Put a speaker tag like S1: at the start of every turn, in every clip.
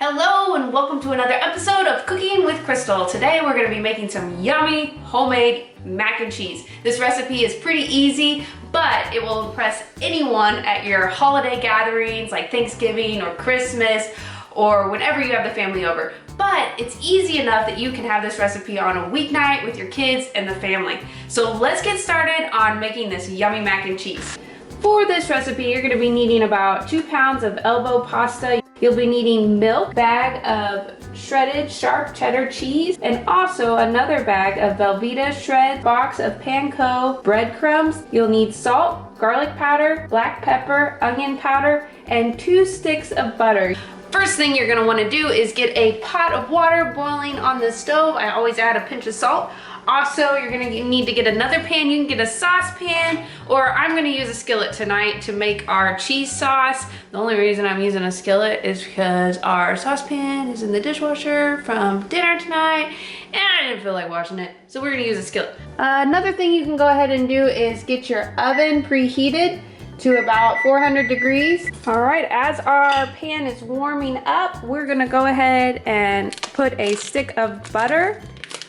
S1: Hello and welcome to another episode of Cooking with Crystal. Today we're going to be making some yummy homemade mac and cheese. This recipe is pretty easy, but it will impress anyone at your holiday gatherings like Thanksgiving or Christmas or whenever you have the family over. But it's easy enough that you can have this recipe on a weeknight with your kids and the family. So let's get started on making this yummy mac and cheese. For this recipe, you're going to be needing about 2 pounds of elbow pasta. You'll be needing milk, bag of shredded sharp cheddar cheese, and also another bag of Velveeta shreds, box of Panko breadcrumbs. You'll need salt, garlic powder, black pepper, onion powder, and 2 sticks of butter. First thing you're going to want to do is get a pot of water boiling on the stove. I always add a pinch of salt. Also, you're going to need to get another pan. You can get a saucepan, or I'm going to use a skillet tonight to make our cheese sauce. The only reason I'm using a skillet is because our saucepan is in the dishwasher from dinner tonight, and I didn't feel like washing it, so we're going to use a skillet. Another thing you can go ahead and do is get your oven preheated to about 400 degrees. All right, as our pan is warming up, we're going to go ahead and put a stick of butter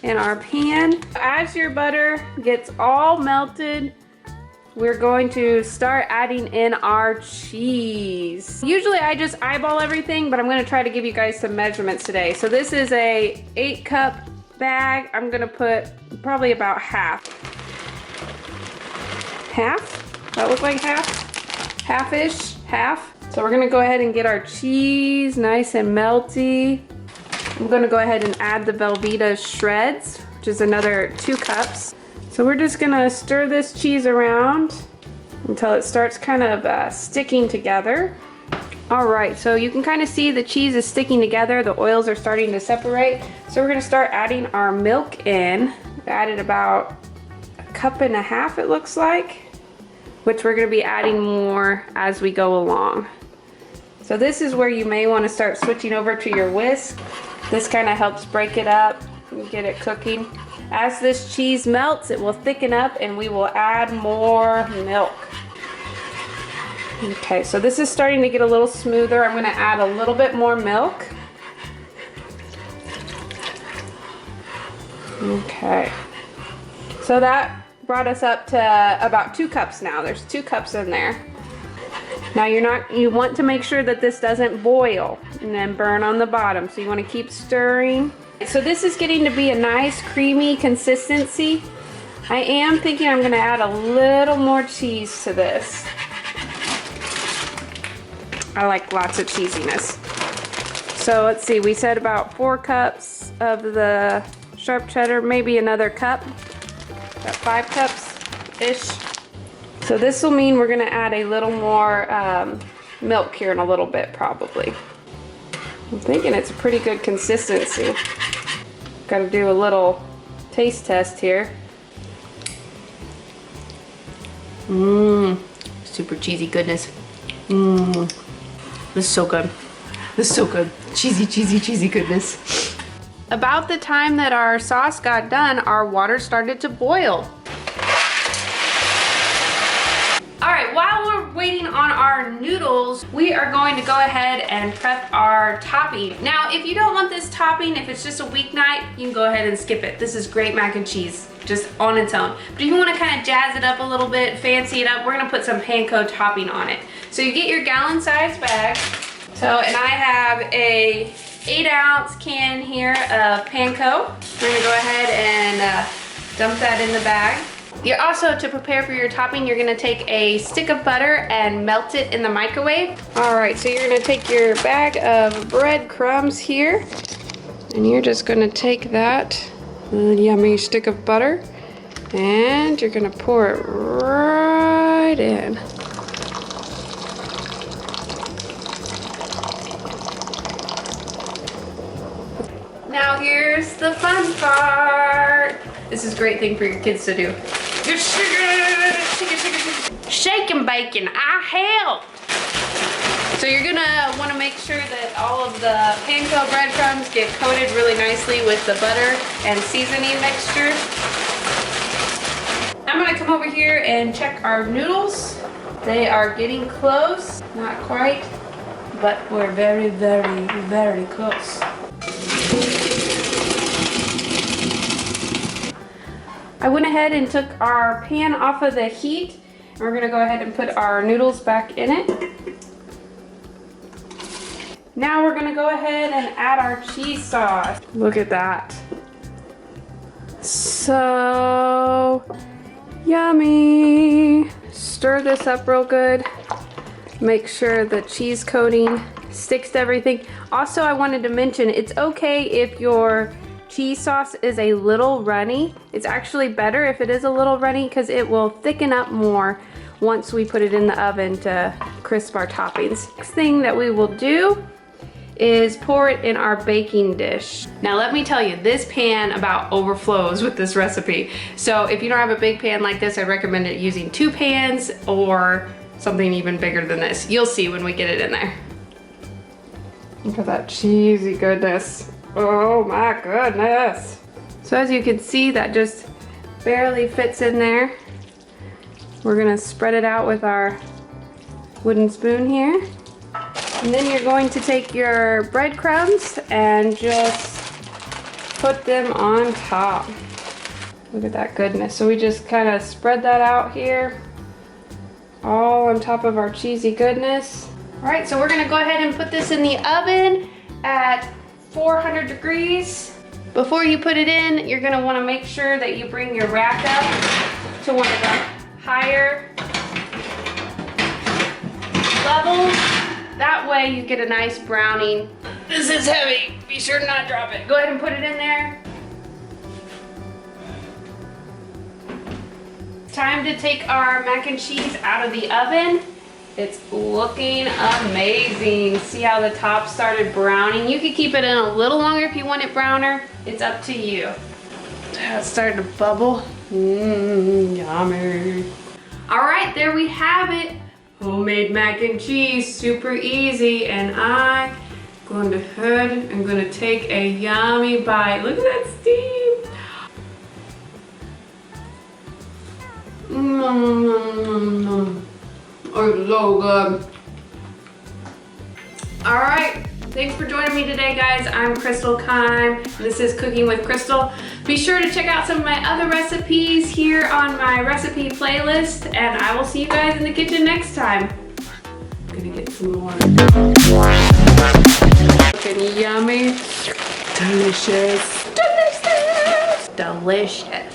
S1: in our pan. As your butter gets all melted, we're going to start adding in our cheese. Usually I just eyeball everything, but I'm going to try to give you guys some measurements today. So this is a 8-cup bag. I'm going to put probably about half. Half? That look like half? Half-ish? Half? So we're going to go ahead and get our cheese nice and melty. I'm going to go ahead and add the Velveeta shreds, which is another 2 cups. So we're just going to stir this cheese around until it starts kind of sticking together. All right, so you can kind of see the cheese is sticking together. The oils are starting to separate. So we're going to start adding our milk in. We added about 1.5 cups, it looks like, which we're going to be adding more as we go along. So this is where you may want to start switching over to your whisk. This kind of helps break it up and get it cooking. As this cheese melts, it will thicken up and we will add more milk. Okay, so this is starting to get a little smoother. I'm going to add a little bit more milk. Okay, so that brought us up to about 2 cups now. There's 2 cups in there. Now you want to make sure that this doesn't boil and then burn on the bottom. So you want to keep stirring. So this is getting to be a nice creamy consistency. I am thinking I'm going to add a little more cheese to this. I like lots of cheesiness. So let's see, we said about 4 cups of the sharp cheddar, maybe another cup, about 5 cups-ish. So this will mean we're going to add a little more milk here in a little bit, probably. I'm thinking it's a pretty good consistency. Got to do a little taste test here. Super cheesy goodness. This is so good. This is so good. Cheesy, cheesy, cheesy goodness. About the time that our sauce got done, our water started to boil. Alright, while we're waiting on our noodles, we are going to go ahead and prep our topping. Now, if you don't want this topping, if it's just a weeknight, you can go ahead and skip it. This is great mac and cheese, just on its own. But if you want to kind of jazz it up a little bit, fancy it up, we're going to put some panko topping on it. So you get your gallon-sized bag. So, and I have a 8-ounce can here of panko. We're going to go ahead and dump that in the bag. You're also, to prepare for your topping, you're going to take a stick of butter and melt it in the microwave. Alright, so you're going to take your bag of breadcrumbs here, and you're just going to take that yummy stick of butter, and you're going to pour it right in. Now here's the fun part. This is a great thing for your kids to do. Shake and bacon, I help. So you're gonna want to make sure that all of the panko breadcrumbs get coated really nicely with the butter and seasoning mixture. I'm gonna come over here and check our noodles. They are getting close, not quite, but we're very, very, very close. I went ahead and took our pan off of the heat. We're gonna go ahead and put our noodles back in it. Now we're gonna go ahead and add our cheese sauce. Look at that. So yummy. Stir this up real good. Make sure the cheese coating sticks to everything. Also, I wanted to mention, it's okay if your cheese sauce is a little runny. It's actually better if it is a little runny because it will thicken up more once we put it in the oven to crisp our toppings. Next thing that we will do is pour it in our baking dish. Now let me tell you, this pan about overflows with this recipe. So if you don't have a big pan like this, I recommend it using 2 pans or something even bigger than this. You'll see when we get it in there. Look at that cheesy goodness. Oh my goodness. So as you can see, that just barely fits in there. We're gonna spread it out with our wooden spoon here. And then you're going to take your breadcrumbs and just put them on top. Look at that goodness. So we just kind of spread that out here, all on top of our cheesy goodness. All right, so we're gonna go ahead and put this in the oven at 400 degrees. Before you put it in, you're gonna wanna make sure that you bring your rack up to one of the higher levels. That way you get a nice browning. This is heavy, be sure to not drop it. Go ahead and put it in there. Time to take our mac and cheese out of the oven. It's looking amazing. See how the top started browning? You could keep it in a little longer if you want it browner. It's up to you. It's starting to bubble. Yummy. All right, there we have it. Homemade mac and cheese, super easy. And I'm going ahead and gonna take a yummy bite. Look at that steam. Oh, it's so good. All right, thanks for joining me today, guys. I'm Crystal Keim. This is Cooking with Crystal. Be sure to check out some of my other recipes here on my recipe playlist, and I will see you guys in the kitchen next time. I'm gonna get some more. Looking yummy, delicious, delicious, delicious.